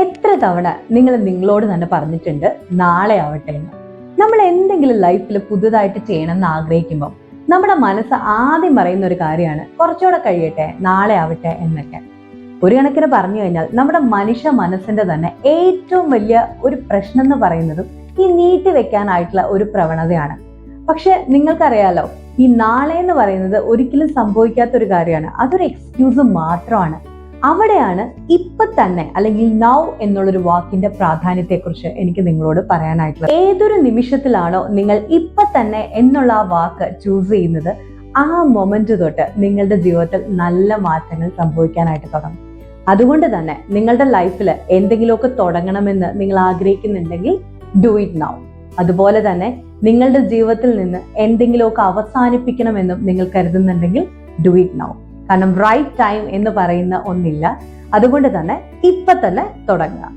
എത്ര തവണ നിങ്ങൾ നിങ്ങളോട് തന്നെ പറഞ്ഞിട്ടുണ്ട് നാളെ ആവട്ടെ എന്ന്. നമ്മൾ എന്തെങ്കിലും ലൈഫിൽ പുതുതായിട്ട് ചെയ്യണമെന്ന് ആഗ്രഹിക്കുമ്പോൾ നമ്മുടെ മനസ്സ് ആദ്യം പറയുന്ന ഒരു കാര്യമാണ് കുറച്ചുകൂടെ കഴിയട്ടെ, നാളെ ആവട്ടെ എന്നൊക്കെ. ഒരു കണക്കിന് പറഞ്ഞു കഴിഞ്ഞാൽ നമ്മുടെ മനുഷ്യ മനസ്സിന്റെ തന്നെ ഏറ്റവും വലിയ ഒരു പ്രശ്നം എന്ന് പറയുന്നതും ഈ നീട്ടി വെക്കാനായിട്ടുള്ള ഒരു പ്രവണതയാണ്. പക്ഷെ നിങ്ങൾക്കറിയാലോ, ഈ നാളെ എന്ന് പറയുന്നത് ഒരിക്കലും സംഭവിക്കാത്ത ഒരു കാര്യമാണ്. അതൊരു എക്സ്ക്യൂസ് മാത്രമാണ്. അവിടെയാണ് ഇപ്പൊ തന്നെ അല്ലെങ്കിൽ നൗ എന്നുള്ളൊരു വാക്കിന്റെ പ്രാധാന്യത്തെക്കുറിച്ച് എനിക്ക് നിങ്ങളോട് പറയാനായിട്ടുള്ളത്. ഏതൊരു നിമിഷത്തിലാണോ നിങ്ങൾ ഇപ്പൊ തന്നെ എന്നുള്ള ആ വാക്ക് ചൂസ് ചെയ്യുന്നത്, ആ മൊമെന്റ് തൊട്ട് നിങ്ങളുടെ ജീവിതത്തിൽ നല്ല മാറ്റങ്ങൾ സംഭവിക്കാനായിട്ട് തുടങ്ങും. അതുകൊണ്ട് തന്നെ നിങ്ങളുടെ ലൈഫിൽ എന്തെങ്കിലുമൊക്കെ തുടങ്ങണമെന്ന് നിങ്ങൾ ആഗ്രഹിക്കുന്നുണ്ടെങ്കിൽ ഡു ഇറ്റ് നൗ. അതുപോലെ തന്നെ നിങ്ങളുടെ ജീവിതത്തിൽ നിന്ന് എന്തെങ്കിലുമൊക്കെ അവസാനിപ്പിക്കണമെന്നും നിങ്ങൾ കരുതുന്നുണ്ടെങ്കിൽ ഡു ഇറ്റ് നൗ. കാരണം റൈറ്റ് ടൈം എന്ന് പറയുന്ന ഒന്നില്ല. അതുകൊണ്ട് തന്നെ ഇപ്പൊ തന്നെ തുടങ്ങുക.